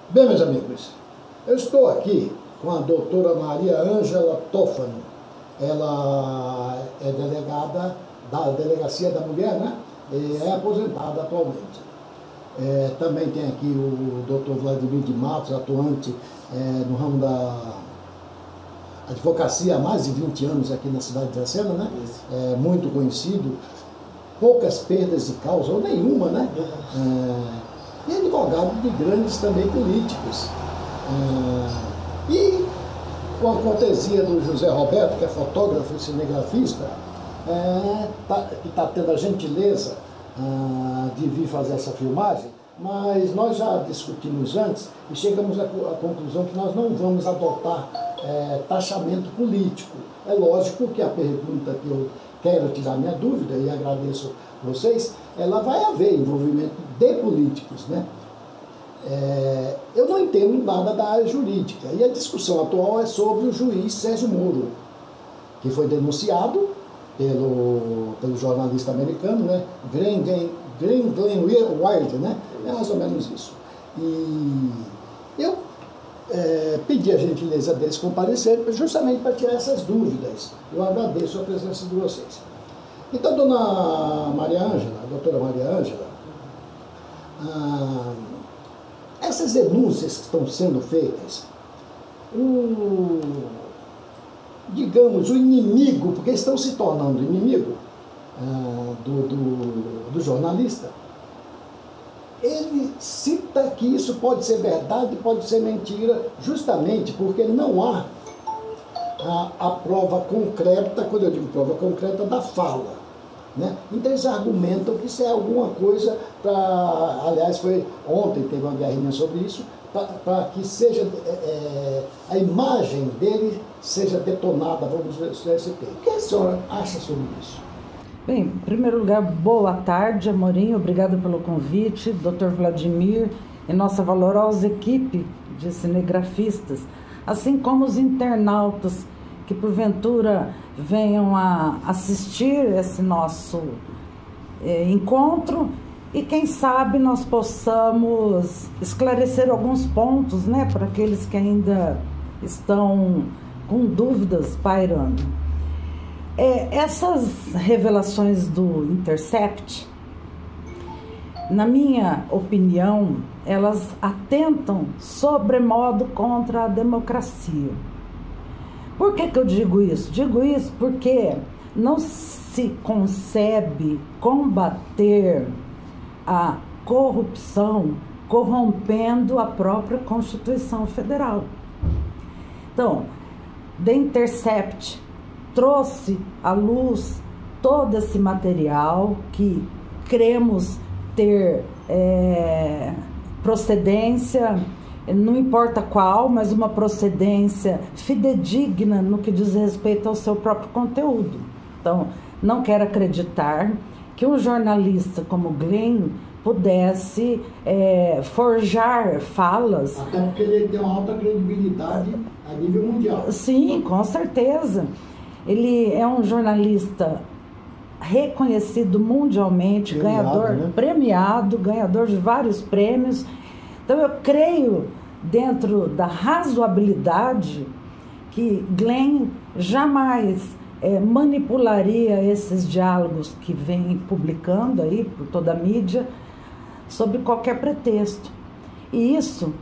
Bem, meus amigos, eu estou aqui com a doutora Maria Ângela Toffano. Ela é delegada da Delegacia da Mulher, né? E é aposentada atualmente. Também tem aqui o doutor Vladimir de Matos, atuante no ramo da advocacia há mais de 20 anos aqui na cidade de Dracena, né? Muito conhecido, poucas perdas de causa, ou nenhuma, né? E advogado de grandes também políticos. E com a cortesia do José Roberto, que é fotógrafo e cinegrafista, que está tendo a gentileza de vir fazer essa filmagem, mas nós já discutimos antes e chegamos à conclusão que nós não vamos adotar taxamento político. É lógico que a pergunta que eu quero tirar minha dúvida, e agradeço vocês, ela vai haver envolvimento de políticos, né? Eu não entendo nada da área jurídica, e a discussão atual é sobre o juiz Sérgio Moro, que foi denunciado pelo jornalista americano, né? Glenn Wilde, né? É mais ou menos isso. E eu pedi a gentileza deles comparecer justamente para tirar essas dúvidas. Eu agradeço a presença de vocês. Então, doutora Maria Ângela, essas denúncias que estão sendo feitas, digamos, o inimigo, porque estão se tornando inimigo do jornalista, ele cita que isso pode ser verdade, pode ser mentira, justamente porque não há a prova concreta, quando eu digo prova concreta, da fala, né? Então eles argumentam que isso é alguma coisa para, aliás, ontem teve uma guerrinha sobre isso, para que seja a imagem dele seja detonada, vamos ver esse termo. O que a senhora acha sobre isso? Bem, em primeiro lugar, boa tarde, Amorim, obrigada pelo convite, Dr. Vladimir e nossa valorosa equipe de cinegrafistas, assim como os internautas que porventura venham a assistir esse nosso encontro e quem sabe nós possamos esclarecer alguns pontos, né, para aqueles que ainda estão com dúvidas pairando. Essas revelações do Intercept, na minha opinião, elas atentam sobremodo contra a democracia. Por que eu digo isso? Digo isso porque não se concebe combater a corrupção corrompendo a própria Constituição Federal. Então, The Intercept trouxe à luz todo esse material que cremos ter procedência, não importa qual, mas uma procedência fidedigna no que diz respeito ao seu próprio conteúdo. Então, não quero acreditar que um jornalista como Glenn pudesse forjar falas. Até porque ele tem uma alta credibilidade a nível mundial. Sim, com certeza. Ele é um jornalista reconhecido mundialmente, premiado, ganhador de vários prêmios. Então eu creio, dentro da razoabilidade, que Glenn jamais manipularia esses diálogos que vem publicando aí por toda a mídia, sob qualquer pretexto. E isso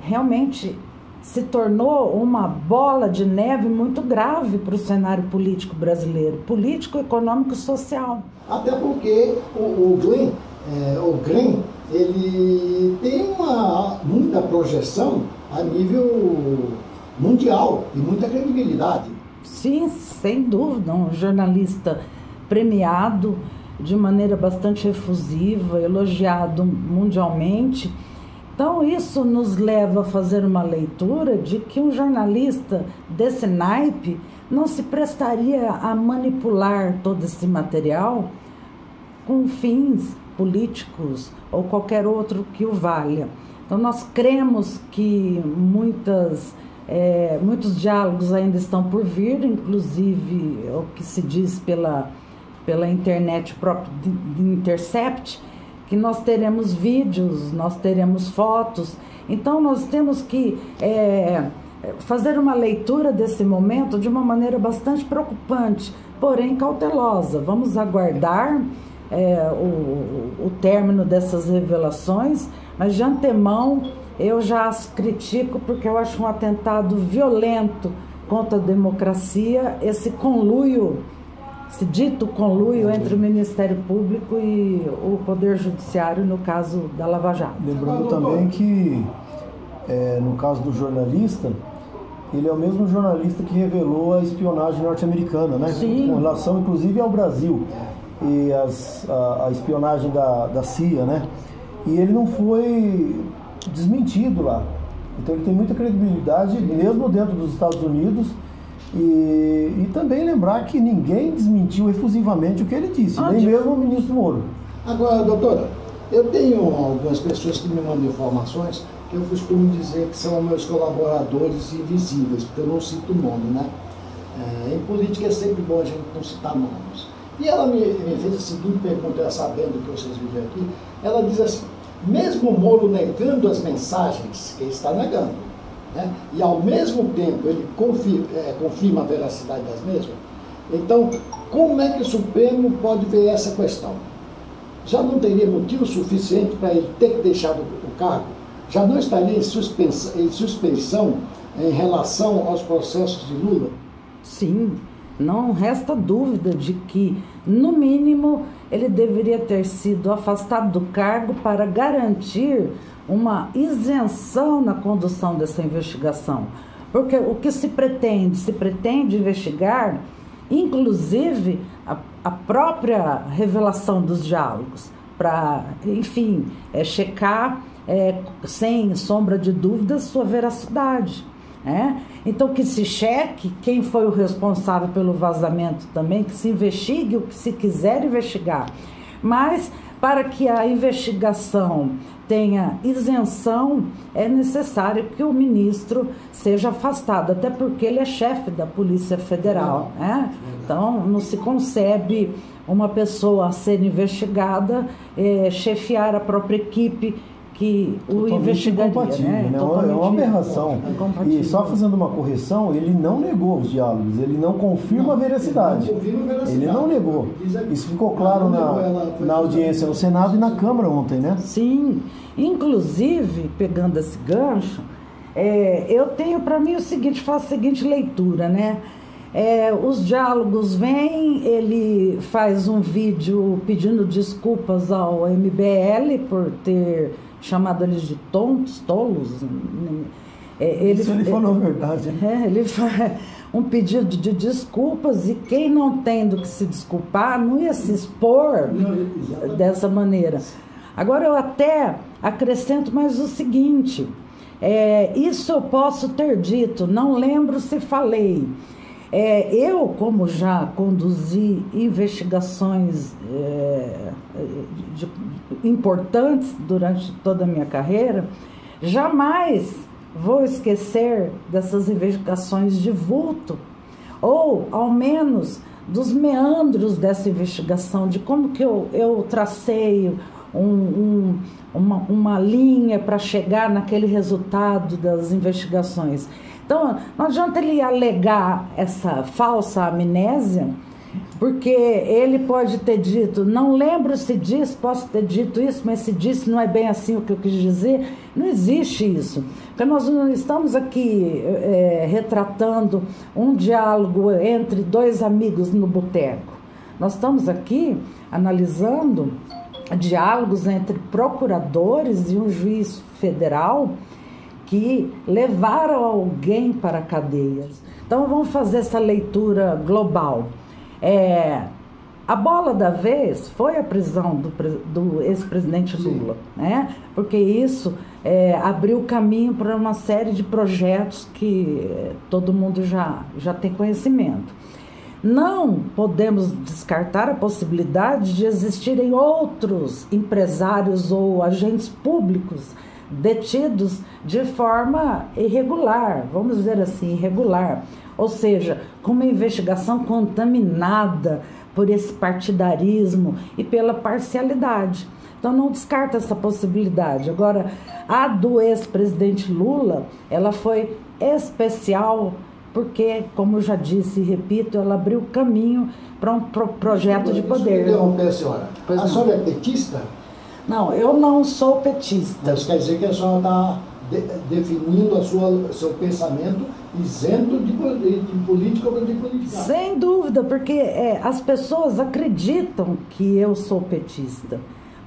realmente se tornou uma bola de neve muito grave para o cenário político brasileiro, político, econômico e social. Até porque o Glenn, ele tem muita projeção a nível mundial e muita credibilidade. Sim, sem dúvida, um jornalista premiado de maneira bastante efusiva, elogiado mundialmente. Então isso nos leva a fazer uma leitura de que um jornalista desse naipe não se prestaria a manipular todo esse material com fins políticos ou qualquer outro que o valha. Então nós cremos que muitos diálogos ainda estão por vir, inclusive o que se diz pela internet próprio de Intercept, que nós teremos vídeos, nós teremos fotos. Então nós temos que fazer uma leitura desse momento de uma maneira bastante preocupante, porém cautelosa. Vamos aguardar o término dessas revelações, mas de antemão eu já as critico porque eu acho um atentado violento contra a democracia, esse conluio, esse dito conluio entre o Ministério Público e o Poder Judiciário no caso da Lava Jato. Lembrando também que, no caso do jornalista, ele é o mesmo jornalista que revelou a espionagem norte-americana, né? Sim. Com relação, inclusive, ao Brasil e a espionagem da CIA, né? E ele não foi desmentido lá. Então ele tem muita credibilidade, mesmo dentro dos Estados Unidos. E também lembrar que ninguém desmentiu efusivamente o que ele disse, nem mesmo o ministro Moro. Agora, doutora, eu tenho algumas pessoas que me mandam informações que eu costumo dizer que são meus colaboradores invisíveis, porque eu não cito nome, né? Em política é sempre bom a gente não citar nomes. E ela me fez a seguinte pergunta, ela sabendo que vocês vivem aqui, ela diz assim: mesmo o Moro negando as mensagens, que ele está negando, né? E ao mesmo tempo ele confirma a veracidade das mesmas, então como é que o Supremo pode ver essa questão? Já não teria motivo suficiente para ele ter que deixar o cargo? Já não estaria em suspensão em relação aos processos de Lula? Sim, não resta dúvida de que, no mínimo, ele deveria ter sido afastado do cargo para garantir uma isenção na condução dessa investigação. Porque o que se pretende investigar, inclusive, a própria revelação dos diálogos, para, enfim, checar, sem sombra de dúvida, sua veracidade. Então que se cheque quem foi o responsável pelo vazamento também, que se investigue o que se quiser investigar. Mas para que a investigação tenha isenção, é necessário que o ministro seja afastado, até porque ele é chefe da Polícia Federal. Então não se concebe uma pessoa a ser investigada, chefiar a própria equipe que o investigaria, né? É uma aberração. E só fazendo uma correção, ele não negou os diálogos, ele não confirma a veracidade. Ele não negou. Isso ficou claro na audiência no Senado e na Câmara ontem, né? Sim. Inclusive, pegando esse gancho, eu tenho para mim o seguinte, faço a seguinte leitura, né? Os diálogos vêm, ele faz um vídeo pedindo desculpas ao MBL por ter chamado eles de tontos, tolos. Isso ele falou a verdade. Ele faz um pedido de desculpas, e quem não tendo que se desculpar não ia se expor dessa maneira. Agora eu até acrescento mais o seguinte, isso eu posso ter dito, não lembro se falei. Eu, como já conduzi investigações importantes durante toda a minha carreira, jamais vou esquecer dessas investigações de vulto, ou ao menos dos meandros dessa investigação, de como que eu tracei uma linha para chegar naquele resultado das investigações. Então, não adianta ele alegar essa falsa amnésia, porque ele pode ter dito, não lembro se disse, posso ter dito isso, mas se disse não é bem assim o que eu quis dizer. Não existe isso. Porque nós não estamos aqui retratando um diálogo entre dois amigos no boteco. Nós estamos aqui analisando diálogos entre procuradores e um juiz federal que levaram alguém para cadeias. Então vamos fazer essa leitura global. A bola da vez foi a prisão do ex-presidente Lula, né? Porque isso abriu caminho para uma série de projetos que todo mundo já tem conhecimento. Não podemos descartar a possibilidade de existirem outros empresários ou agentes públicos detidos de forma irregular, vamos dizer assim, irregular, ou seja, com uma investigação contaminada por esse partidarismo e pela parcialidade. Então não descarta essa possibilidade. Agora, a do ex-presidente Lula, ela foi especial porque, como eu já disse e repito, ela abriu caminho para um projeto de poder. Interromper a senhora. A senhora é petista? Não, eu não sou petista. Isso quer dizer que a senhora está definindo seu pensamento isento de política ou de política? Sem dúvida, porque as pessoas acreditam que eu sou petista.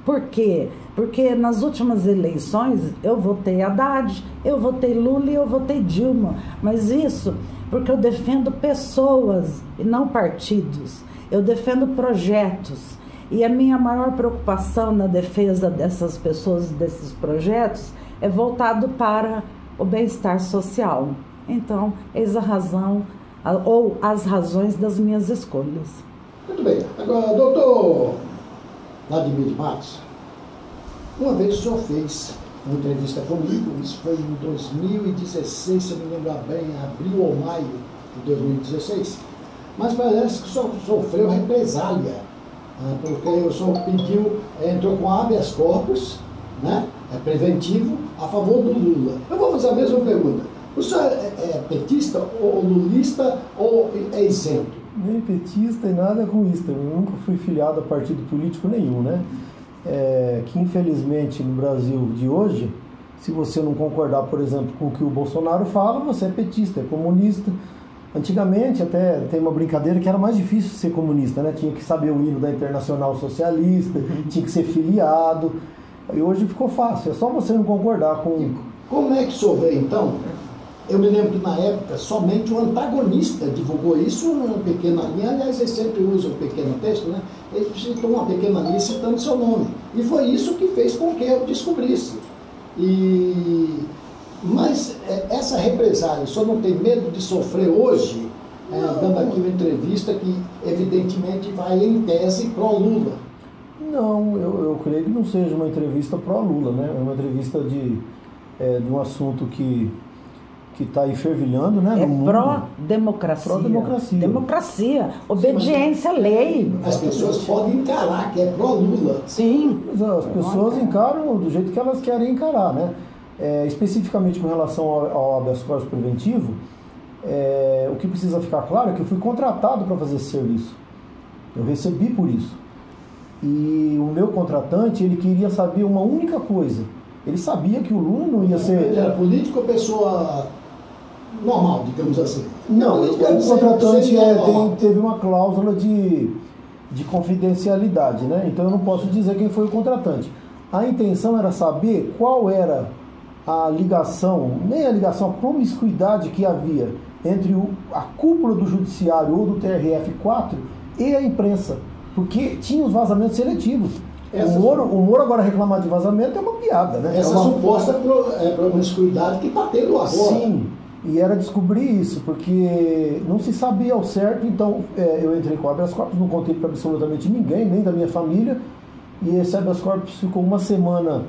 Por quê? Porque nas últimas eleições eu votei Haddad, eu votei Lula e eu votei Dilma. Mas isso porque eu defendo pessoas e não partidos. Eu defendo projetos. E a minha maior preocupação na defesa dessas pessoas e desses projetos é voltado para o bem-estar social. Então, eis a razão, ou as razões das minhas escolhas. Muito bem. Agora, doutor Vladimir Matos, uma vez o senhor fez uma entrevista comigo, isso foi em 2016, se eu me lembro bem, abril ou maio de 2016, mas parece que o senhor sofreu represália, porque o senhor entrou com habeas corpus, né, preventivo, a favor do Lula. Eu vou fazer a mesma pergunta. O senhor é petista ou lulista ou é isento? Nem petista e nada com isso. Eu nunca fui filiado a partido político nenhum, né? Que infelizmente no Brasil de hoje, se você não concordar, por exemplo, com o que o Bolsonaro fala, você é petista, é comunista. Antigamente até tem uma brincadeira que era mais difícil ser comunista, né? Tinha que saber o hino da Internacional Socialista, tinha que ser filiado. E hoje ficou fácil, é só você não concordar com... Como é que o senhor vê, então? Eu me lembro que na época somente o antagonista divulgou isso numa pequena linha, aliás, ele sempre usa um pequeno texto, né? Ele citou uma pequena linha citando seu nome. E foi isso que fez com que eu descobrisse. Mas essa represália, o senhor não tem medo de sofrer hoje, dando aqui uma entrevista que evidentemente vai em tese pró-Lula? Não, eu creio que não seja uma entrevista pró-Lula, né? É uma entrevista de um assunto que está aí fervilhando, né? É pró-democracia. Pró-democracia. Democracia, obediência à lei. As pessoas podem encarar que é pró-Lula. Sim. Mas as pessoas encaram do jeito que elas querem encarar, né? Especificamente com relação ao habeas corpus preventivo, o que precisa ficar claro é que eu fui contratado para fazer esse serviço. Eu recebi por isso. E o meu contratante, ele queria saber uma única coisa. Ele sabia que o Lula não ia ser... Ele era político ou pessoa normal, digamos assim? Não, o contratante teve uma cláusula de confidencialidade, né? Então eu não posso dizer quem foi o contratante. A intenção era saber qual era a ligação, nem a ligação, a promiscuidade que havia entre a cúpula do judiciário ou do TRF4 e a imprensa, porque tinha os vazamentos seletivos. O Moro agora reclamar de vazamento é uma piada, né? Essa suposta promiscuidade que está tendo agora. Sim, e era descobrir isso, porque não se sabia ao certo, então eu entrei com habeas corpus, não contei para absolutamente ninguém, nem da minha família, e esse habeas corpus ficou uma semana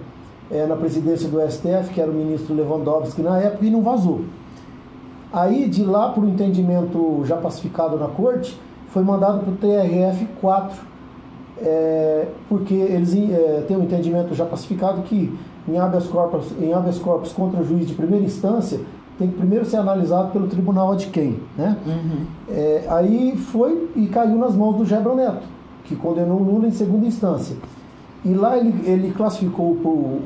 na presidência do STF, que era o ministro Lewandowski na época, e não vazou. Aí, de lá, por entendimento já pacificado na corte, foi mandado para o TRF4, porque eles têm um entendimento já pacificado que em habeas corpus contra juiz de primeira instância tem que primeiro ser analisado pelo tribunal ad quem, né? Aí foi e caiu nas mãos do Gebron Neto, que condenou Lula em segunda instância. E lá ele classificou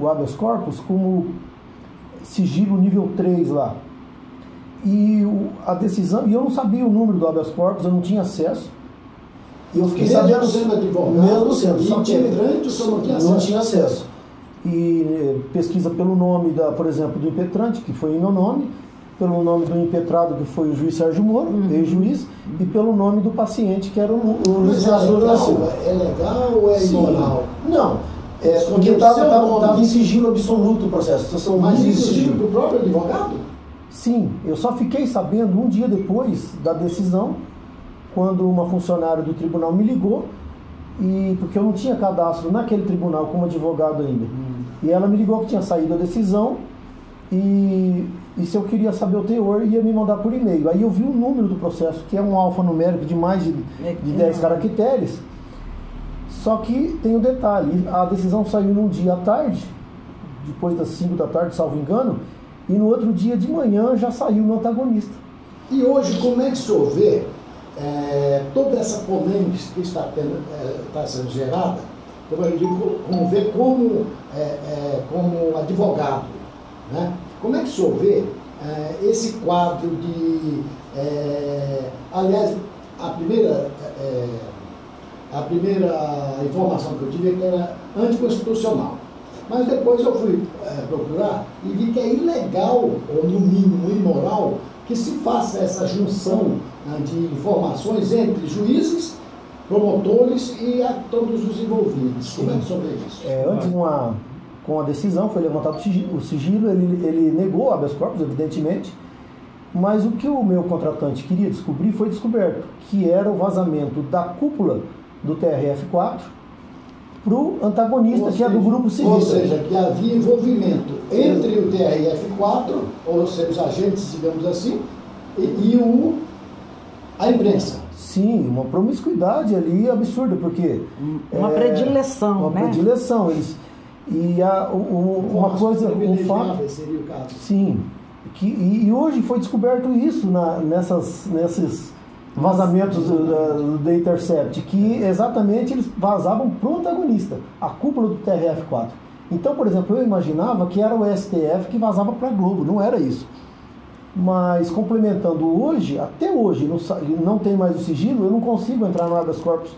o habeas corpus como sigilo nível 3 lá. E a decisão, e eu não sabia o número do habeas corpus, eu não tinha acesso. E eu fiquei sabendo, sendo advogado, mesmo sendo, só que não tinha acesso. E pesquisa pelo nome, por exemplo, do impetrante, que foi em meu nome, pelo nome do impetrado, que foi o juiz Sérgio Moro, ex-juiz, e pelo nome do paciente, que era o Luiz Inácio da Silva. É legal ou é imoral? Não, porque estava em sigilo absoluto o processo. Mas isso sigilo para o próprio advogado? Sim, eu só fiquei sabendo um dia depois da decisão, quando uma funcionária do tribunal me ligou, porque eu não tinha cadastro naquele tribunal como advogado ainda. E ela me ligou que tinha saído a decisão e se eu queria saber o teor, ia me mandar por e-mail. Aí eu vi o número do processo, que é um alfanumérico de mais de 10 caracteres. Só que tem um detalhe, a decisão saiu num dia à tarde, depois das 5 da tarde, salvo engano, e no outro dia de manhã já saiu no antagonista. E hoje, como é que o senhor vê toda essa polêmica que está sendo gerada, como ver como advogado, né? Como é que o senhor vê esse quadro de... aliás, a primeira informação que eu tive é que era anticonstitucional. Mas depois eu fui procurar e vi que é ilegal, ou no mínimo imoral, que se faça essa junção de informações entre juízes, promotores e a todos os envolvidos. Como é que o senhor vê isso? Antes, com a decisão, foi levantado o sigilo, ele negou habeas corpus, evidentemente, mas o que o meu contratante queria descobrir foi descoberto, que era o vazamento da cúpula do TRF4 para o antagonista, que é do grupo civil. Ou seja, que havia envolvimento entre o TRF4, ou seja, os agentes, digamos assim, e a imprensa. Sim, uma promiscuidade ali absurda, porque... Uma predileção, uma predileção. Uma coisa... O fato, seria o caso. Sim. E hoje foi descoberto isso nesses vazamentos do The Intercept, que exatamente eles vazavam para o antagonista, a cúpula do TRF4. Então, por exemplo, eu imaginava que era o STF que vazava para a Globo, não era isso. Mas, complementando hoje, até hoje, não tem mais o sigilo, eu não consigo entrar no habeas corpus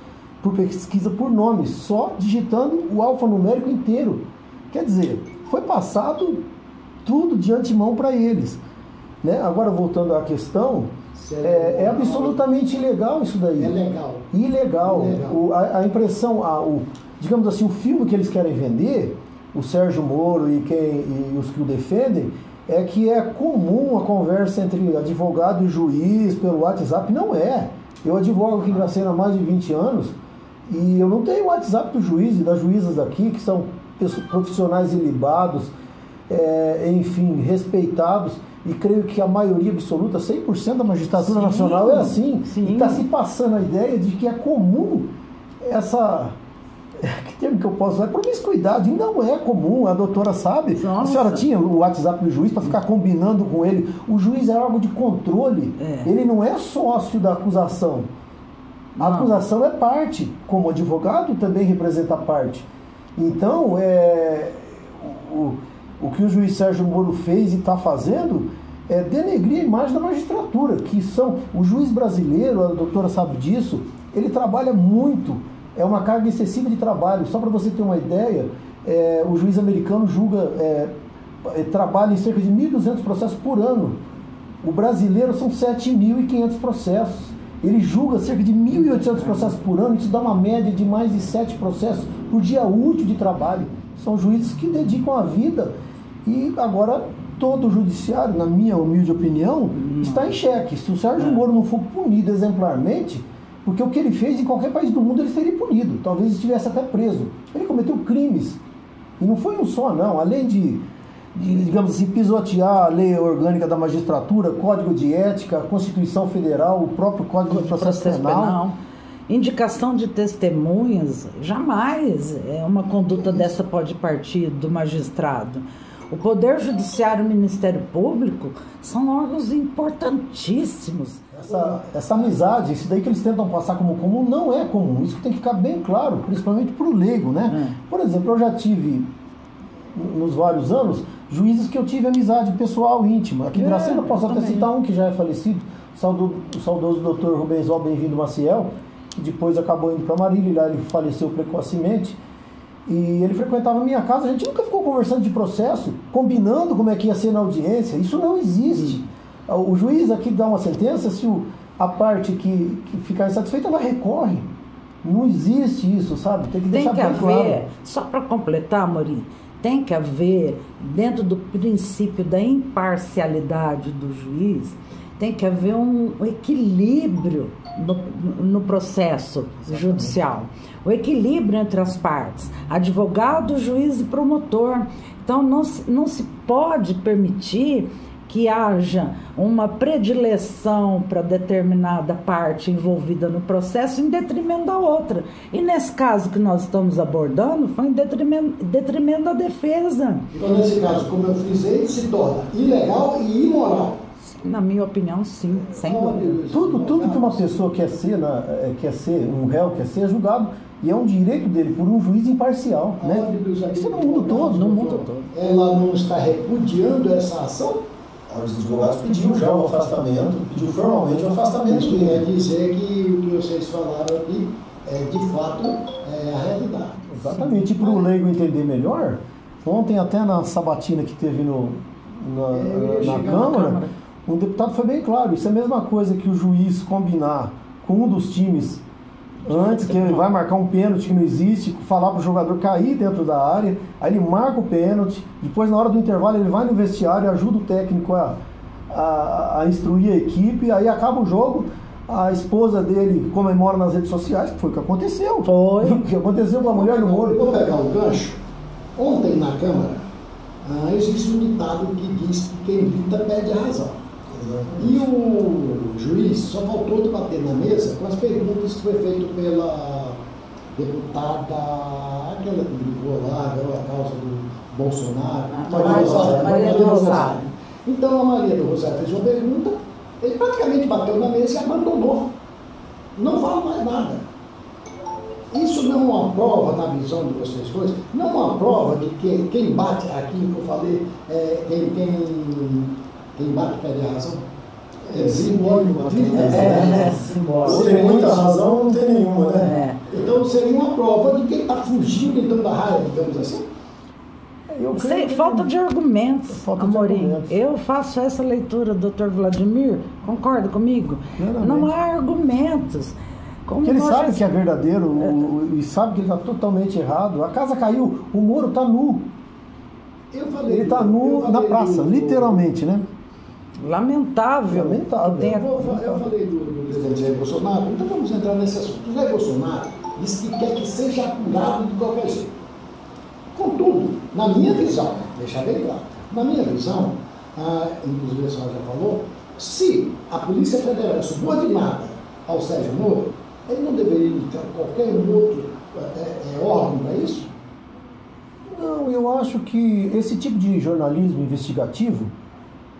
por pesquisa por nome, só digitando o alfanumérico inteiro. Quer dizer, foi passado tudo de antemão para eles. Né? Agora, voltando à questão, é absolutamente ilegal isso daí. É legal. Ilegal. A impressão, digamos assim, o filme que eles querem vender, o Sérgio Moro e os que o defendem, é que é comum a conversa entre advogado e juiz pelo WhatsApp. Não é. Eu advogo aqui em Dracena há mais de 20 anos e eu não tenho o WhatsApp do juiz e das juízas daqui, que são profissionais ilibados, enfim, respeitados, e creio que a maioria absoluta, 100% da magistratura nacional é assim. Sim. E está se passando a ideia de que é comum essa... Que termo que eu posso usar? Promiscuidade. Não é comum, a doutora sabe. Nossa. A senhora tinha o WhatsApp do juiz para ficar combinando com ele. O juiz é algo de controle. Ele não é sócio da acusação. A acusação é parte. Como advogado também representa a parte. Então, o que o juiz Sérgio Moro fez e está fazendo é denegrir a imagem da magistratura, que são... O juiz brasileiro, a doutora sabe disso, ele trabalha muito. É uma carga excessiva de trabalho. Só para você ter uma ideia, o juiz americano trabalha em cerca de 1.200 processos por ano. O brasileiro são 7.500 processos. Ele julga cerca de 1.800 processos por ano. Isso dá uma média de mais de 7 processos por dia útil de trabalho. São juízes que dedicam a vida. E agora todo o judiciário, na minha humilde opinião, está em xeque. Se o Sérgio Moro não for punido exemplarmente... Porque o que ele fez em qualquer país do mundo ele seria punido. Talvez estivesse até preso. Ele cometeu crimes. E não foi um só, não. Além de digamos assim, pisotear a lei orgânica da magistratura, Código de Ética, a Constituição Federal, o próprio Código de Processo Penal. Indicação de testemunhas, jamais uma conduta dessa pode partir do magistrado. O Poder Judiciário e o Ministério Público são órgãos importantíssimos. Essa amizade, isso daí que eles tentam passar como comum, não é comum. Isso tem que ficar bem claro, principalmente para o leigo, né? Por exemplo, eu já tive, nos vários anos, juízes que eu tive amizade pessoal, íntima. Aqui em Dracena, posso até citar um que já é falecido, o saudoso Dr. Rubenzol Bem-vindo Maciel, que depois acabou indo para Marília, e lá ele faleceu precocemente. E ele frequentava a minha casa, a gente nunca ficou conversando de processo, combinando como é que ia ser na audiência. Isso não existe. O juiz aqui dá uma sentença, se a parte que ficar insatisfeita, ela recorre. Não existe isso, sabe? Tem que deixar bem claro. Só para completar, Amorim, tem que haver, dentro do princípio da imparcialidade do juiz, tem que haver um equilíbrio no processo judicial. O equilíbrio entre as partes, advogado, juiz e promotor. Então, não se pode permitir que haja uma predileção para determinada parte envolvida no processo em detrimento da outra. E nesse caso que nós estamos abordando, foi em detrimento da defesa. Então, nesse caso, como eu frisei, se torna ilegal e imoral. Na minha opinião, sim, sem dúvida. Tudo que uma pessoa quer ser, um réu quer ser, é julgado. E é um direito dele por um juiz imparcial, né? Isso no mundo todo, no mundo todo. Ela não está repudiando essa ação? A Ordem dos Advogados pediu já o afastamento, pediu formalmente o afastamento. Isso quer dizer que o que vocês falaram aqui é, de fato, a realidade. Exatamente. E para o leigo entender melhor, ontem até na sabatina que teve na Câmara, um deputado foi bem claro, isso é a mesma coisa que o juiz combinar com um dos times antes, que ele vai marcar um pênalti que não existe, falar para o jogador cair dentro da área, aí ele marca o pênalti, depois na hora do intervalo ele vai no vestiário, ajuda o técnico a instruir a equipe, aí acaba o jogo, a esposa dele comemora nas redes sociais, que foi o que aconteceu. Foi. O que aconteceu com a mulher do Moro. Vou pegar um gancho. Ontem na Câmara, existe um ditado que diz que quem grita perde a razão. E o juiz só faltou de bater na mesa com as perguntas que foi feito pela deputada, aquela que brigou lá, ganhou a causa do Bolsonaro, Maria do Rosário. Então a Maria do Rosário fez uma pergunta, ele praticamente bateu na mesa e abandonou. Não fala mais nada. Isso não é uma prova, na visão de vocês dois, não é uma prova de que quem bate, aquilo que eu falei, quem bate perde a razão? É simbólico. Simbólico. Se tem muita razão, não tem nenhuma, né? Então seria uma prova de quem está fugindo então da raiva, digamos assim. Falta de argumentos, Amorim. Eu faço essa leitura, doutor Vladimir, concorda comigo? Não há argumentos. Porque ele sabe que é verdadeiro e sabe que ele está totalmente errado. A casa caiu, o Moro está nu. Ele está nu na praça, literalmente, né? Lamentável. Eu falei do presidente Jair Bolsonaro, então vamos entrar nesse assunto. O Jair Bolsonaro disse que quer que seja apurado de qualquer jeito. Contudo, na minha visão, deixar bem claro, na minha visão, inclusive a senhora já falou, se a Polícia Federal é subordinada ao Sérgio Moro, ele não deveria indicar qualquer outro órgão para isso? Não, eu acho que esse tipo de jornalismo investigativo,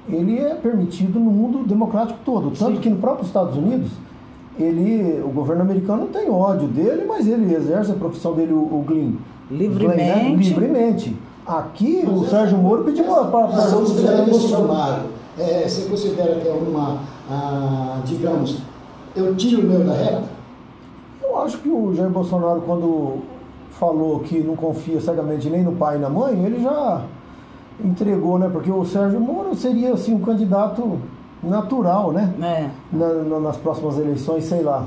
ele é permitido no mundo democrático todo. Tanto que no próprio Estados Unidos, o governo americano não tem ódio dele, mas ele exerce a profissão dele, o Glenn. Livremente. Aqui, o Sérgio Moro pediu para... Você considera que é uma, digamos, eu tiro o meu da reta? Eu acho que o Jair Bolsonaro, quando falou que não confia cegamente nem no pai e na mãe, ele já entregou, né? Porque o Sérgio Moro seria, assim, um candidato natural, né? Nas próximas eleições, sei lá.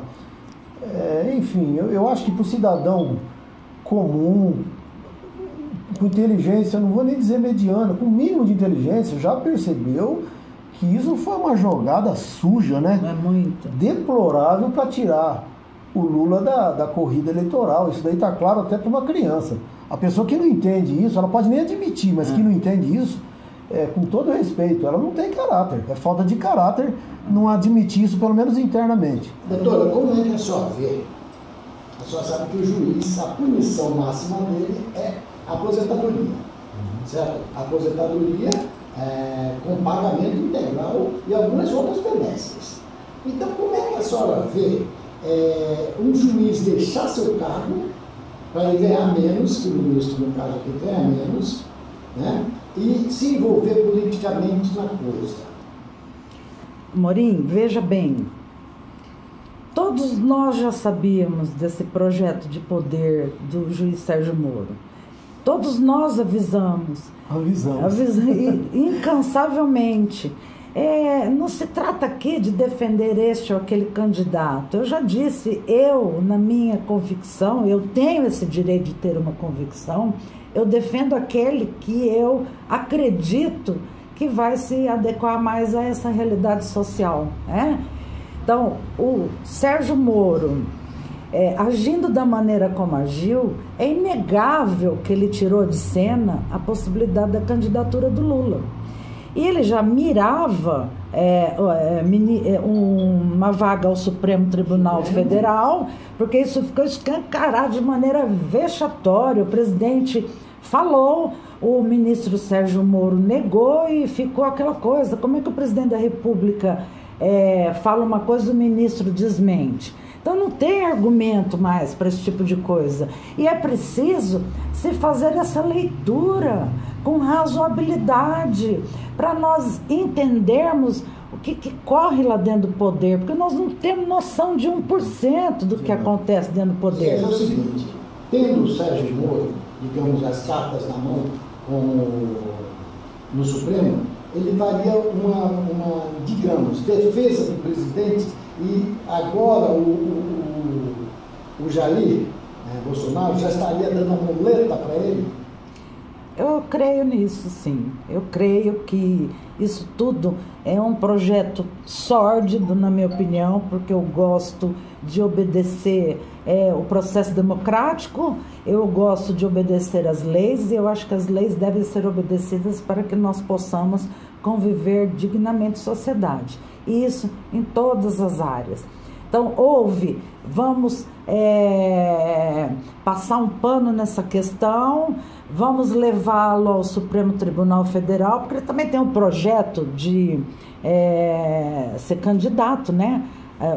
Enfim, eu acho que para o cidadão comum, com inteligência, não vou nem dizer mediana, com o mínimo de inteligência, já percebeu que isso foi uma jogada suja, né? É muito. Deplorável para tirar o Lula da corrida eleitoral. Isso daí está claro até para uma criança. A pessoa que não entende isso, ela pode nem admitir, mas que não entende isso, com todo respeito, ela não tem caráter. É falta de caráter não admitir isso, pelo menos internamente. Doutora, como é que a senhora vê? A senhora sabe que o juiz, a punição máxima dele é a aposentadoria, certo? A aposentadoria com pagamento integral e algumas outras benesses. Então, como é que a senhora vê um juiz deixar seu cargo para ele ganhar menos, que o ministro, no caso aqui, ganha menos, né? E se envolver politicamente na coisa? Amorim, veja bem, todos nós já sabíamos desse projeto de poder do juiz Sérgio Moro. Todos nós avisamos. Incansavelmente. Não se trata aqui de defender este ou aquele candidato. Eu já disse, na minha convicção, eu tenho esse direito de ter uma convicção, eu defendo aquele que eu acredito que vai se adequar mais a essa realidade social, né? Então, o Sérgio Moro, agindo da maneira como agiu, é inegável que ele tirou de cena a possibilidade da candidatura do Lula. E ele já mirava uma vaga ao Supremo Tribunal Federal, porque isso ficou escancarado de maneira vexatória. O presidente falou, o ministro Sérgio Moro negou e ficou aquela coisa. Como é que o presidente da República fala uma coisa e o ministro desmente? Então não tem argumento mais para esse tipo de coisa. E é preciso se fazer essa leitura com razoabilidade, para nós entendermos o que corre lá dentro do poder, porque nós não temos noção de 1% do que acontece dentro do poder. É o seguinte, tendo o Sérgio Moro, digamos, as cartas na mão no Supremo, ele faria uma, digamos, defesa do presidente, e agora o Jair Bolsonaro já estaria dando uma muleta para ele? Eu creio nisso, sim. Eu creio que isso tudo é um projeto sórdido, na minha opinião, porque eu gosto de obedecer o processo democrático, eu gosto de obedecer às leis, e eu acho que as leis devem ser obedecidas para que nós possamos conviver dignamente em sociedade. E isso em todas as áreas. Então, vamos passar um pano nessa questão, vamos levá-lo ao Supremo Tribunal Federal, porque ele também tem um projeto de ser candidato, né?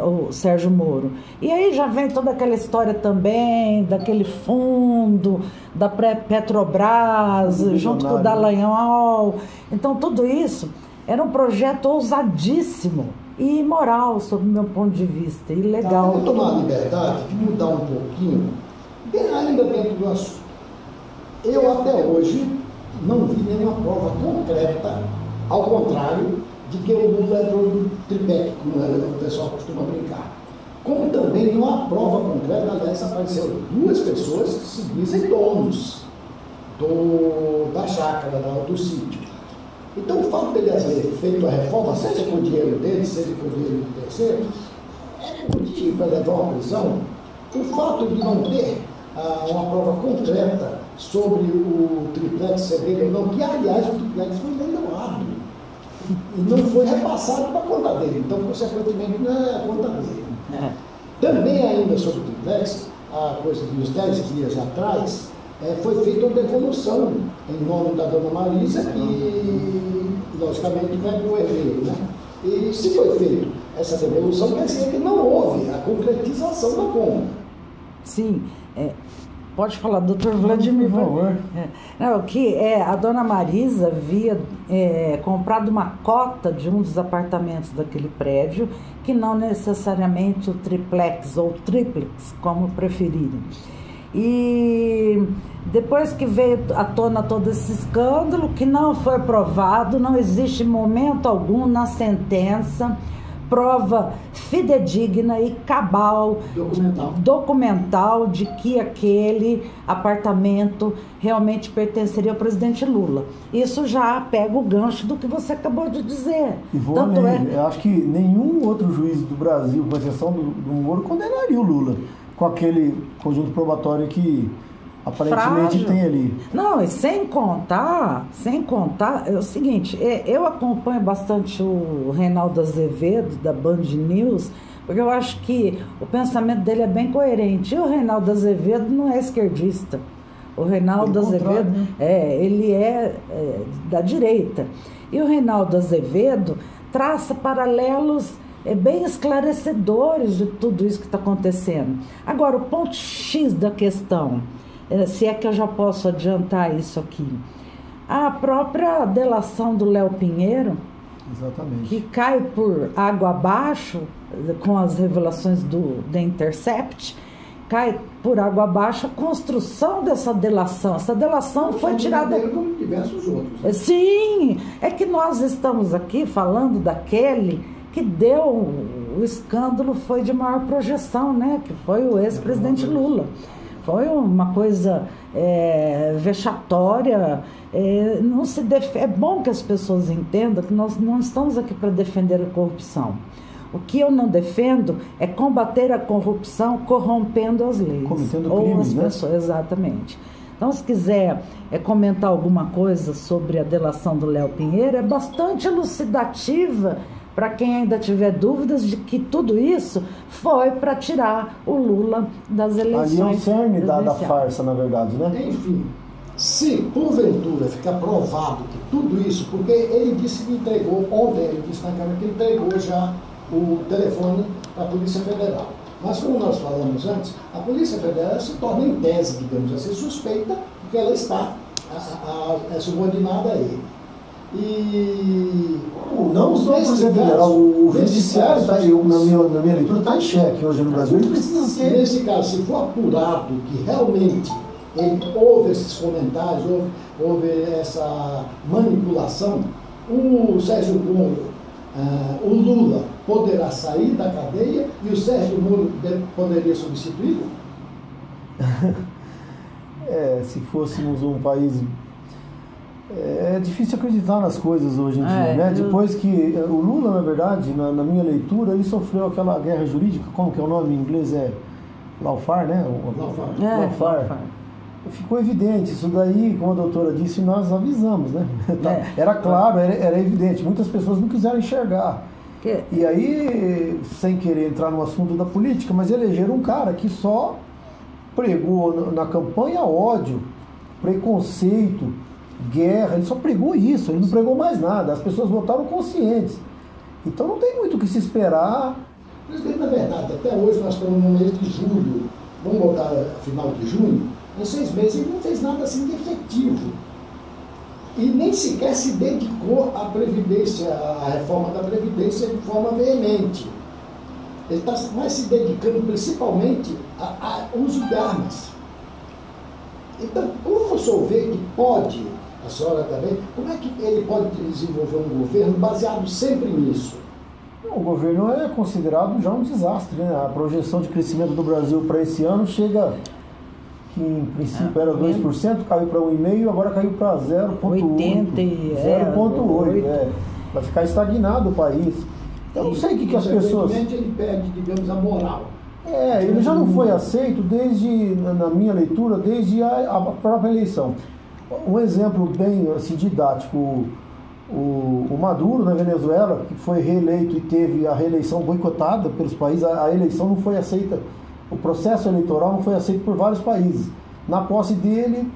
O Sérgio Moro. E aí já vem toda aquela história também daquele fundo da Petrobras, junto com o Dallagnol. Então, tudo isso era um projeto ousadíssimo e imoral, sob o meu ponto de vista, ilegal. Eu vou tomar a liberdade de mudar um pouquinho, ainda dentro do assunto. Eu até hoje não vi nenhuma prova concreta, ao contrário de que o Lula é do tripé, como o pessoal costuma brincar. Como também não há prova concreta, aliás, apareceram 2 pessoas que se dizem donos da chácara, do sítio. Então, o fato dele haver feito a reforma, seja com o dinheiro dele, seja com o dinheiro de terceiros, é motivo para levar uma prisão. O fato de não ter uma prova concreta sobre o triplex ser dele ou não, que, aliás, o triplex foi leiloado e não foi repassado para a conta dele. Então, consequentemente, não é a conta dele. Também, ainda sobre o triplex, a coisa de uns 10 dias atrás, foi feita uma devolução em nome da dona Marisa, que logicamente vai para o herdeiro, né? E se foi feita essa devolução, quer dizer que não houve a concretização da compra. Sim, pode falar, doutor Vladimir, por favor. Não, que a dona Marisa havia comprado uma cota de um dos apartamentos daquele prédio, que não necessariamente o triplex ou triplex, como preferirem. E depois que veio à tona todo esse escândalo, que não foi provado, não existe momento algum na sentença prova fidedigna e cabal, documental de que aquele apartamento realmente pertenceria ao presidente Lula. Isso já pega o gancho do que você acabou de dizer. E eu acho que nenhum outro juiz do Brasil, com exceção do Moro, condenaria o Lula com aquele conjunto probatório que aparentemente frágil. Tem ali. Não, e sem contar, é o seguinte, eu acompanho bastante o Reinaldo Azevedo, da Band News, porque eu acho que o pensamento dele é bem coerente. E o Reinaldo Azevedo não é esquerdista. O Reinaldo Azevedo, ele é da direita. E o Reinaldo Azevedo traça paralelos bem esclarecedores de tudo isso que está acontecendo. Agora, o ponto X da questão, se é que eu já posso adiantar isso aqui, a própria delação do Léo Pinheiro, exatamente, que cai por água abaixo com as revelações do The Intercept, cai por água abaixo a construção dessa delação. Essa delação foi tirada... como diversos outros, né? Sim, é que nós estamos aqui falando daquele que deu o escândalo, foi de maior projeção, né? Que foi o ex-presidente Lula. Foi uma coisa vexatória. Não se é bom que as pessoas entendam que nós não estamos aqui para defender a corrupção. O que eu não defendo é combater a corrupção corrompendo as leis. Cometendo crimes, as pessoas, né? Exatamente. Então, se quiser comentar alguma coisa sobre a delação do Léo Pinheiro, é bastante elucidativa para quem ainda tiver dúvidas de que tudo isso foi para tirar o Lula das eleições. Ali é o cerne da farsa, na verdade, né? Enfim, se porventura ficar provado que tudo isso, porque ele disse que entregou, ontem ele disse na Câmara que entregou já o telefone para a Polícia Federal. Mas como nós falamos antes, a Polícia Federal se torna em tese, digamos assim, suspeita, porque ela está é subordinada a ele. E não só o Federal, o Judiciário, na minha leitura, está em xeque hoje no Brasil. Ele precisa ser. Nesse caso, se for apurado que realmente houve esses comentários, houve essa manipulação, o Sérgio Moro, o Lula poderá sair da cadeia e o Sérgio Moro poderia substituí-lo? Se fôssemos um país... É difícil acreditar nas coisas hoje em dia, né? Depois que o Lula, na verdade, na minha leitura, ele sofreu aquela guerra jurídica, como que é o nome em inglês? É lawfare, né? Lawfare. Ficou evidente, isso daí, como a doutora disse, nós avisamos, né? Era claro, era evidente, muitas pessoas não quiseram enxergar. E aí, sem querer entrar no assunto da política, mas elegeram um cara que só pregou na campanha ódio, preconceito, guerra, ele só pregou isso, ele não pregou mais nada, as pessoas votaram conscientes. Então não tem muito o que se esperar. Presidente, na verdade, até hoje nós estamos no mês de julho, vamos botar final de junho, em 6 meses ele não fez nada assim de efetivo. E nem sequer se dedicou à Previdência, à reforma da Previdência de forma veemente. Ele está mais se dedicando principalmente ao uso de armas. Então, como o senhor vê que pode, a senhora também, como é que ele pode desenvolver um governo baseado sempre nisso? O governo é considerado já um desastre, né? A projeção de crescimento do Brasil para esse ano chega, que em princípio era 2%, caiu para 1,5%, agora caiu para 0,8%. 0,8%. Vai ficar estagnado o país. Eu não sei o que as pessoas... ele perde, digamos, a moral. Ele já não foi aceito desde, na minha leitura, desde a própria eleição. Um exemplo bem assim, didático, o Maduro na Venezuela, que foi reeleito e teve a reeleição boicotada pelos países, a eleição não foi aceita, o processo eleitoral não foi aceito por vários países. Na posse dele,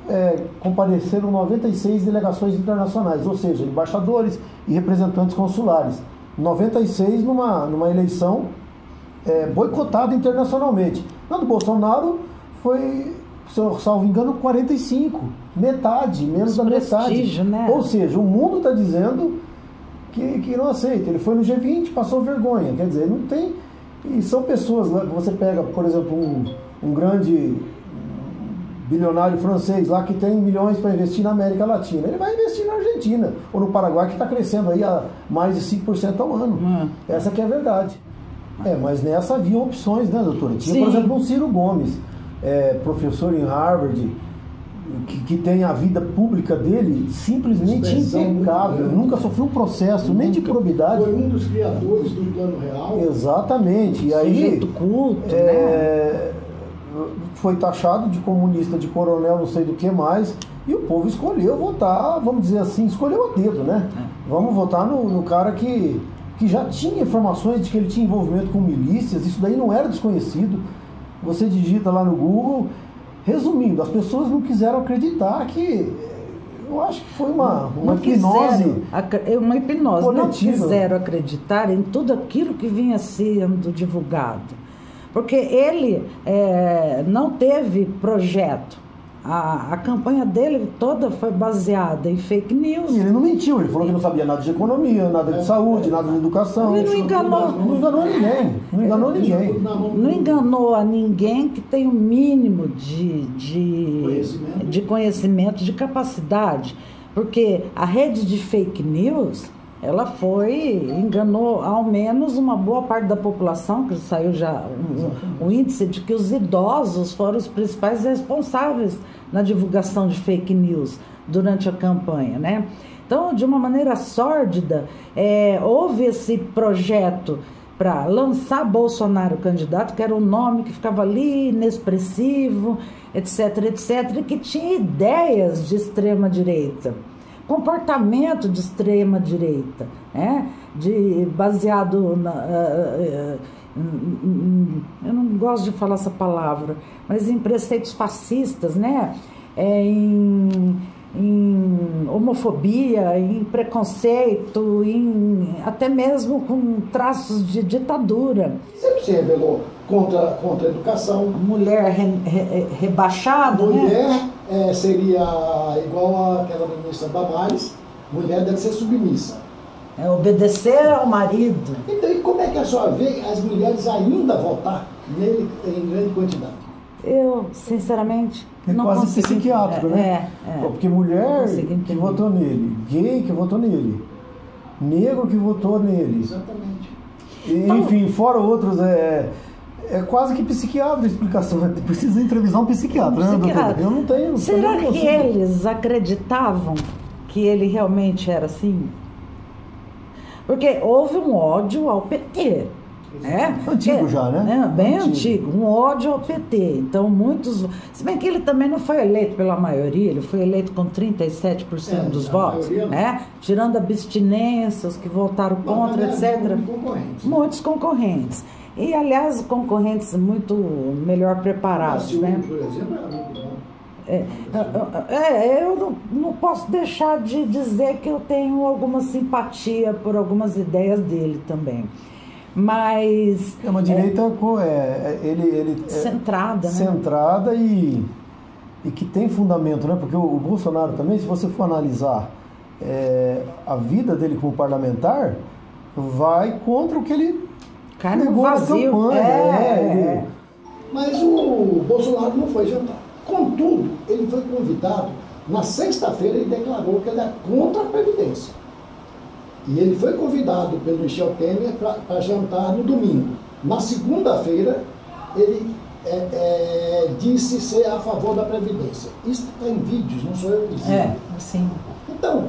compareceram 96 delegações internacionais, ou seja, embaixadores e representantes consulares. 96 numa eleição boicotada internacionalmente. Na do Bolsonaro foi, se eu salvo engano, 45, metade, menos da metade. Né? Ou seja, o mundo está dizendo que não aceita. Ele foi no G20, passou vergonha. Quer dizer, não tem... E são pessoas lá que você pega, por exemplo, um grande bilionário francês lá que tem milhões para investir na América Latina. Ele vai investir na Argentina ou no Paraguai, que está crescendo aí a mais de 5% ao ano. Essa que é a verdade. Mas nessa havia opções, né, doutora? Tinha, por exemplo, um Ciro Gomes, professor em Harvard, que tem a vida pública dele simplesmente impecável, nunca sofreu um processo, nem de probidade. Foi um dos criadores do Plano Real. Exatamente. E aí, sujeito culto, né? Foi taxado de comunista, de coronel, não sei do que mais, e o povo escolheu votar, vamos dizer assim, escolheu a dedo, né? Vamos votar no cara que já tinha informações de que ele tinha envolvimento com milícias, isso daí não era desconhecido. Você digita lá no Google. Resumindo, as pessoas não quiseram acreditar que... Eu acho que foi uma hipnose. Uma hipnose. Coletiva. Não quiseram acreditar em tudo aquilo que vinha sendo divulgado. Porque ele não teve projeto. A campanha dele toda foi baseada em fake news. E ele não mentiu, ele falou que não sabia nada de economia, nada de saúde, nada de educação. Ele não enganou ninguém. Não enganou ninguém. Não enganou a ninguém que tem o mínimo de conhecimento, de capacidade. Porque a rede de fake news, ela enganou ao menos uma boa parte da população, que saiu já um índice de que os idosos foram os principais responsáveis na divulgação de fake news durante a campanha, né? Então, de uma maneira sórdida, houve esse projeto para lançar Bolsonaro candidato, que era um nome que ficava ali inexpressivo, etc, etc, que tinha ideias de extrema-direita, comportamento de extrema-direita, né? Baseado eu não gosto de falar essa palavra, mas em preceitos fascistas, né? Em homofobia, em preconceito, até mesmo com traços de ditadura. Sempre se rebelou contra a educação. Mulher rebaixada, mulher, né? Seria igual àquela ministra Damares, mulher deve ser submissa. Obedecer ao marido. Então, e como é que a senhora vê as mulheres ainda votar nele em grande quantidade? Eu, sinceramente, não quase consigo... psiquiátrico, né? Porque mulher que votou nele, gay que votou nele, negro que votou nele. Exatamente. Então, enfim, fora outros, é quase que psiquiátrico a explicação. Precisa entrevistar um psiquiatra, né, doutor? Eu não tenho. Será que eles acreditavam que ele realmente era assim? Porque houve um ódio ao PT. Antigo já, né? Bem antigo, um ódio ao PT. Então, muitos. Se bem que ele também não foi eleito pela maioria, ele foi eleito com 37% dos votos, né? Tirando abstinências que votaram contra, etc. Muitos concorrentes. E, aliás, concorrentes muito melhor preparados, né? Por exemplo, eu não posso deixar de dizer que eu tenho alguma simpatia por algumas ideias dele também. Mas... É uma direita centrada, né? Centrada e que tem fundamento, né? Porque o Bolsonaro também, se você for analisar a vida dele como parlamentar, vai contra o que ele negou na campanha. Mas o Bolsonaro não foi jantar. Contudo, ele foi convidado, na sexta-feira ele declarou que ele é contra a Previdência. E ele foi convidado pelo Michel Temer para jantar no domingo. Na segunda-feira, ele disse ser a favor da Previdência. Isso está em vídeos, não sou eu dizendo. Sim. Então,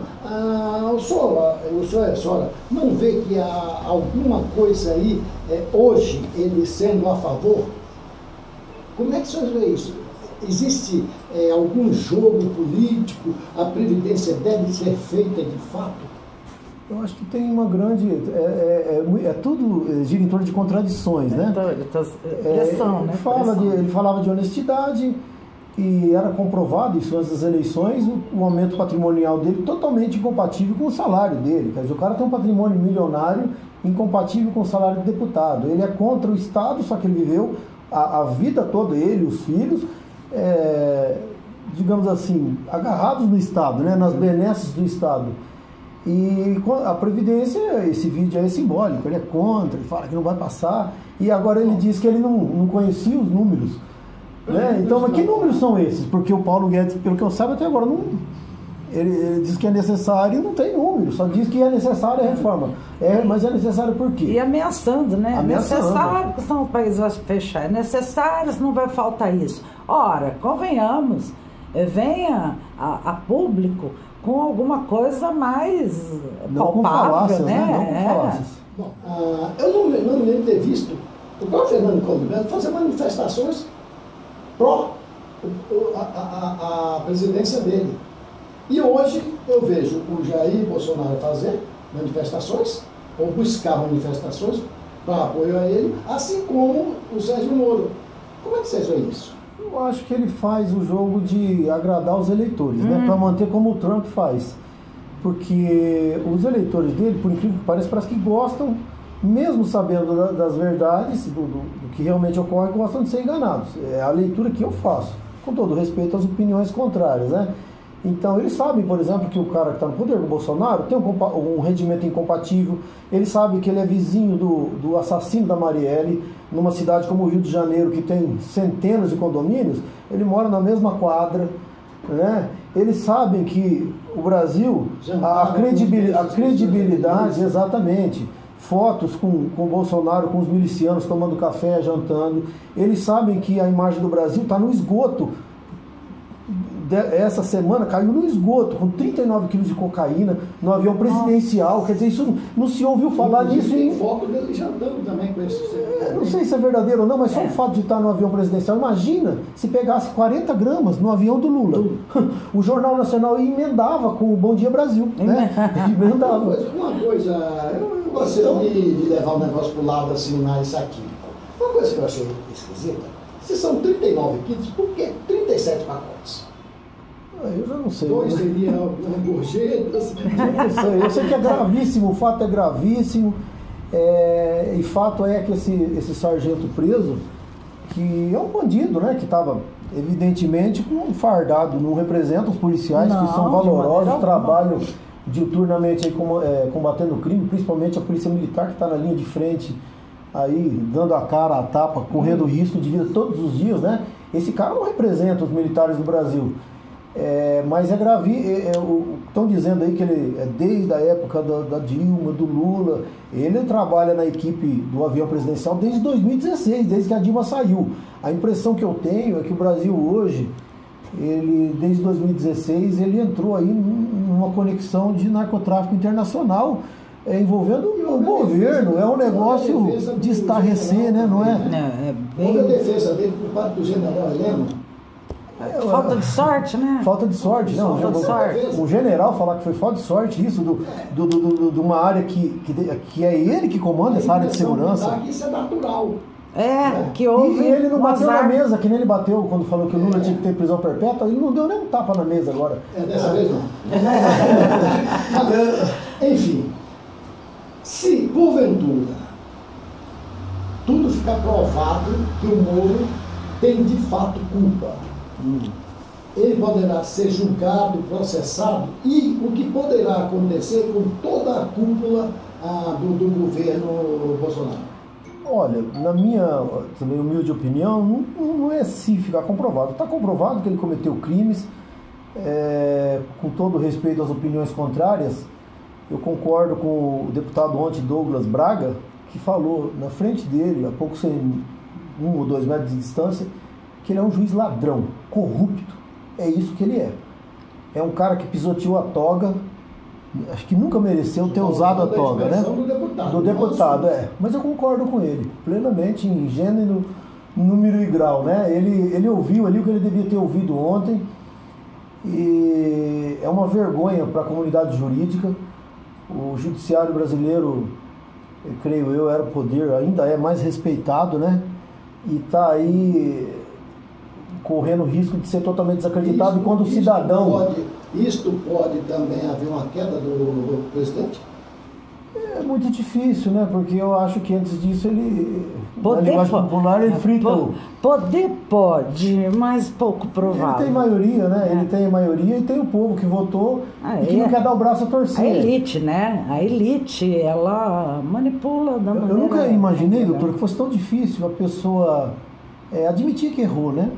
o senhor e a senhora não vê que há alguma coisa aí, hoje, ele sendo a favor? Como é que o senhor vê isso? Existe algum jogo político? A Previdência deve ser feita de fato? Eu acho que tem uma grande... tudo gira em torno de contradições, né? Pressão, né? Ele falava de honestidade e era comprovado isso antes das eleições, o aumento patrimonial dele totalmente incompatível com o salário dele. Quer dizer, o cara tem um patrimônio milionário incompatível com o salário de deputado. Ele é contra o Estado, só que ele viveu a vida toda, ele e os filhos, digamos assim, agarrados no Estado, né? Nas benesses do Estado. E a Previdência, esse vídeo é simbólico, ele é contra, ele fala que não vai passar, e agora ele diz que ele não conhecia os números. Né? Então, mas que números são esses? Porque o Paulo Guedes, pelo que eu saiba até agora, ele diz que é necessário e não tem número, só diz que é necessária a reforma. Mas é necessário por quê? E ameaçando, né? Ameaçando. É necessário, senão o país vai fechar. É necessário, senão vai faltar isso. Ora, convenhamos, venha a público com alguma coisa mais não palpável, com falácias, né? Não com falácias. Bom, eu não me lembro de ter visto o próprio Fernando Collor de Mello fazer manifestações pró a presidência dele. E hoje eu vejo o Jair Bolsonaro fazer manifestações, ou buscar manifestações para apoio a ele, assim como o Sérgio Moro. Como é que vocês veem isso? Eu acho que ele faz o jogo de agradar os eleitores, né? Para manter como o Trump faz. Porque os eleitores dele, por incrível que pareça, parece que gostam, mesmo sabendo das verdades, do que realmente ocorre, gostam de ser enganados. É a leitura que eu faço, com todo respeito às opiniões contrárias, né? Então, eles sabem, por exemplo, que o cara que está no poder, o Bolsonaro, tem um rendimento incompatível. Ele sabe que ele é vizinho do assassino da Marielle, numa cidade como o Rio de Janeiro, que tem centenas de condomínios. Ele mora na mesma quadra, né? Eles sabem que o Brasil, a credibilidade, exatamente, fotos com o Bolsonaro, com os milicianos tomando café, jantando. Eles sabem que a imagem do Brasil está no esgoto essa semana caiu no esgoto com 39 quilos de cocaína no avião presidencial. Quer dizer, isso não se ouviu falar nisso. Tem foto dele jantando também com esse. Não sei se é verdadeiro ou não, mas só o fato de estar no avião presidencial. Imagina se pegasse 40 gramas no avião do Lula. O Jornal Nacional emendava com o Bom Dia Brasil, né? Emendava. Uma coisa, eu gostei de levar o negócio pro lado assim, mais aqui. Uma coisa que eu achei esquisita. Se são 39 quilos, por que 37 pacotes? Eu já não sei. 2 seria gorjetas. Eu sei que é gravíssimo, o fato é gravíssimo. E fato é que esse sargento preso, que é um bandido, né? Que estava evidentemente com um fardado, não representa os policiais que são valorosos, trabalham diuturnamente aí, combatendo o crime, principalmente a polícia militar que está na linha de frente, aí dando a cara, a tapa, correndo risco de vida todos os dias, né? Esse cara não representa os militares do Brasil. Mas é grave. Estão dizendo aí que ele desde a época da Dilma, do Lula, ele trabalha na equipe do avião presidencial desde 2016, desde que a Dilma saiu. A impressão que eu tenho é que o Brasil hoje, desde 2016, ele entrou aí numa conexão de narcotráfico internacional, envolvendo o governo. É um negócio de estarrecer, né? Não é? Houve a defesa dele por parte do general Heleno. Falta de sorte, né? Falta de sorte, não. O general falar que foi falta de sorte, isso, de uma área que é ele que comanda essa área de segurança. Isso é natural. Que houve. E ele não bateu na mesa, que nem ele bateu quando falou que o Lula tinha que ter prisão perpétua, ele não deu nem um tapa na mesa agora. Dessa vez não. Enfim, se porventura tudo ficar provado que o Moro tem de fato culpa, ele poderá ser julgado, processado, e o que poderá acontecer com toda a cúpula do governo Bolsonaro? Olha, na minha também humilde opinião, não é se ficar comprovado. Está comprovado que ele cometeu crimes, com todo respeito às opiniões contrárias. Eu concordo com o deputado ontem, Douglas Braga, que falou na frente dele, a pouco sem 1 ou 2 metros de distância, que ele é um juiz ladrão, corrupto. É isso que ele é. É um cara que pisoteou a toga, acho que nunca mereceu ter usado a toga, né? Do deputado, Mas eu concordo com ele, plenamente, em gênero, número e grau, né? Ele ouviu ali o que ele devia ter ouvido ontem, e é uma vergonha para a comunidade jurídica. O judiciário brasileiro, creio eu, era o poder, ainda é mais respeitado, né? E está aí correndo o risco de ser totalmente desacreditado. E quando o cidadão... Isto pode também haver uma queda do presidente? É muito difícil, né? Porque eu acho que antes disso na linguagem popular, ele frita Poder pode, mas pouco provável. Ele tem maioria, né? Ele tem a maioria e tem o povo que votou e que não quer dar o braço a torcer. A elite, né? A elite, ela manipula da maneira... Eu nunca imaginei, doutor, que fosse tão difícil a pessoa admitir que errou, né?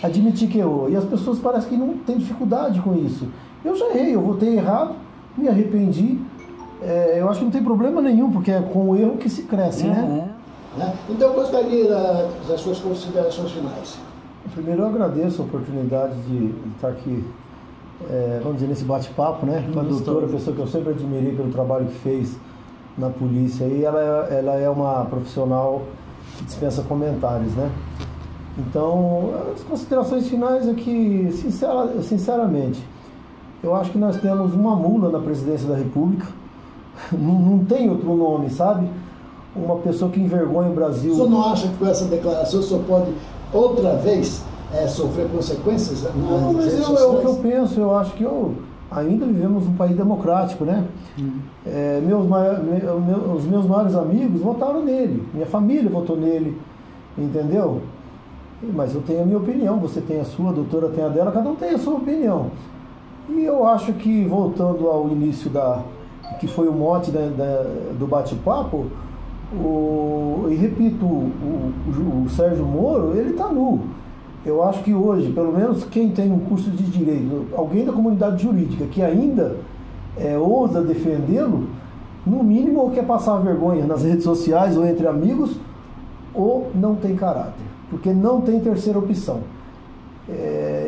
Admitir que errou. E as pessoas parecem que não têm dificuldade com isso. Eu já errei, eu votei errado, me arrependi. Eu acho que não tem problema nenhum, porque é com o erro que se cresce, né? Então eu gostaria das suas considerações finais. Primeiro eu agradeço a oportunidade de estar aqui, vamos dizer, nesse bate-papo, né? Com a doutora, pessoa que eu sempre admirei pelo trabalho que fez na polícia. E ela é uma profissional que dispensa comentários, né? Então, as considerações finais é que, sinceramente, eu acho que nós temos uma mula na presidência da República. Não tem outro nome, sabe? Uma pessoa que envergonha o Brasil. O senhor não acha que com essa declaração o senhor pode outra vez sofrer consequências? Não, mas é o que eu penso. Eu acho que ainda vivemos um país democrático, né? Os meus maiores amigos votaram nele, minha família votou nele, entendeu? Mas eu tenho a minha opinião, você tem a sua, a doutora tem a dela, cada um tem a sua opinião. E eu acho que, voltando ao início que foi o mote do bate-papo, e repito, o Sérgio Moro, ele está nu. Eu acho que hoje, pelo menos quem tem um curso de direito, alguém da comunidade jurídica que ainda ousa defendê-lo, no mínimo ou quer passar vergonha nas redes sociais ou entre amigos, ou não tem caráter, porque não tem terceira opção.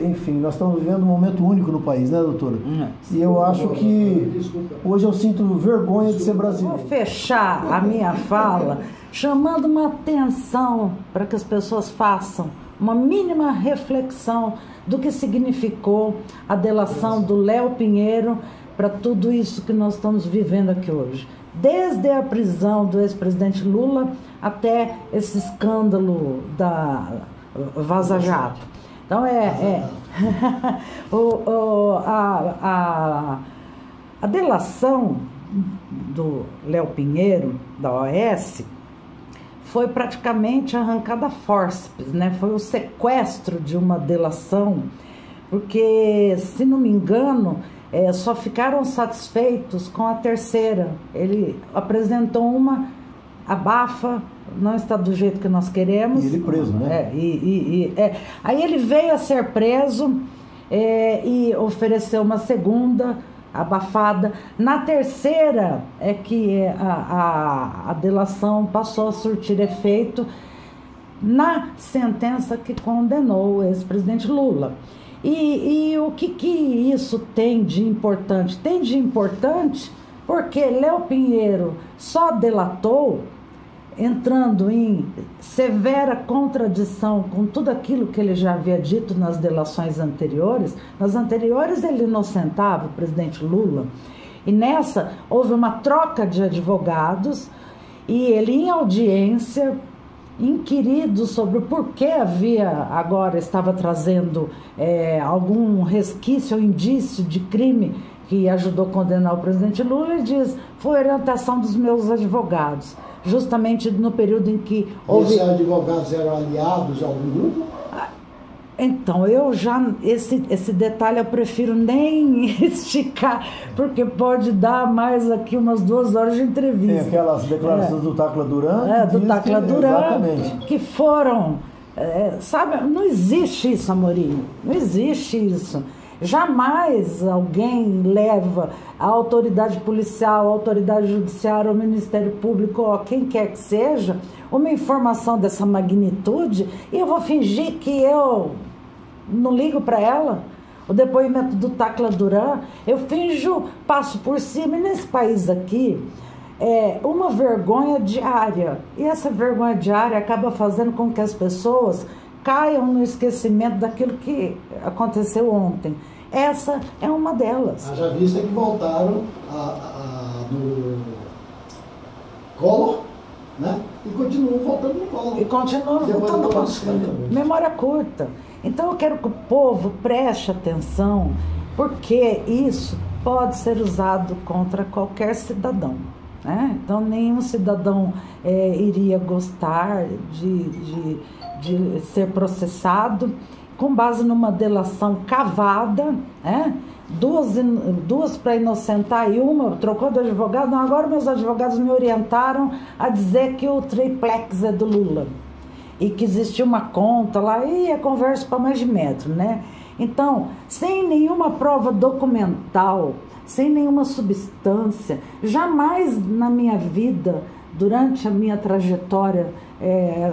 enfim, nós estamos vivendo um momento único no país, né, doutora? E eu acho que hoje eu sinto vergonha de ser brasileiro. Vou fechar a minha fala chamando uma atenção para que as pessoas façam uma mínima reflexão do que significou a delação do Léo Pinheiro para tudo isso que nós estamos vivendo aqui hoje. Desde a prisão do ex-presidente Lula até esse escândalo da Vaza Jato. Então a delação do Léo Pinheiro, da OAS, foi praticamente arrancada a fórceps, né? Foi o sequestro de uma delação, porque, se não me engano, só ficaram satisfeitos com a terceira. Ele apresentou uma, abafa, não está do jeito que nós queremos. E ele preso, né? Aí ele veio a ser preso e ofereceu uma segunda, abafada. Na terceira é que a delação passou a surtir efeito na sentença que condenou o ex-presidente Lula. E o que isso tem de importante? Tem de importante porque Léo Pinheiro só delatou entrando em severa contradição com tudo aquilo que ele já havia dito nas delações anteriores. Nas anteriores ele inocentava o presidente Lula, e nessa houve uma troca de advogados, e ele, em audiência, inquirido sobre o porquê estava trazendo algum resquício ou indício de crime que ajudou a condenar o presidente Lula, ele diz: foi orientação dos meus advogados. Justamente no período em que houve... Esses advogados eram aliados de algum grupo? Então, esse detalhe eu prefiro nem esticar, porque pode dar mais aqui umas 2 horas de entrevista. Tem aquelas declarações do Tacla Duran. Do Tacla Duran, exatamente, que foram... sabe, não existe isso, Amorim, não existe isso. Jamais alguém leva a autoridade policial, a autoridade judiciária, o Ministério Público, ou quem quer que seja, uma informação dessa magnitude, e eu vou fingir que eu não ligo para ela. O depoimento do Tacla Duran, eu finjo, passo por cima, e nesse país aqui é uma vergonha diária, e essa vergonha diária acaba fazendo com que as pessoas caiam no esquecimento daquilo que aconteceu ontem. Essa é uma delas. Já vista que voltaram do Collor, né? E continuam voltando no Collor. E continuam voltando no Collor. Memória curta. Então eu quero que o povo preste atenção, porque isso pode ser usado contra qualquer cidadão. Então nenhum cidadão iria gostar de ser processado com base numa delação cavada, duas para inocentar e uma trocou de advogado. Não, agora meus advogados me orientaram a dizer que o triplex é do Lula e que existia uma conta lá, e é conversa para mais de metro, né? Então, sem nenhuma prova documental, sem nenhuma substância, jamais na minha vida, durante a minha trajetória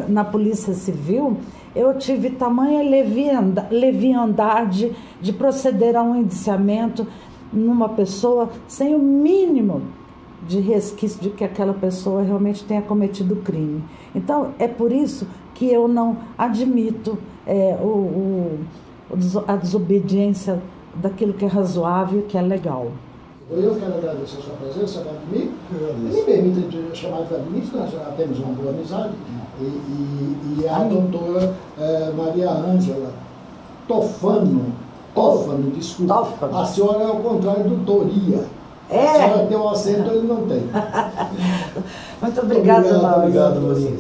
na Polícia Civil, eu tive tamanha leviandade de proceder a um indiciamento numa pessoa sem o mínimo de resquício de que aquela pessoa realmente tenha cometido crime. Então, é por isso que eu não admito a desobediência daquilo que é razoável e que é legal. Eu quero agradecer a sua presença, Vladimir. Me permita chamar de Vladimir, nós já temos uma boa amizade. E a doutora Maria Ângela Tofano, desculpa. Tofano. A senhora é ao contrário do Doria. A senhora tem um acento, ele não tem. Muito obrigada, Obrigado, Maria.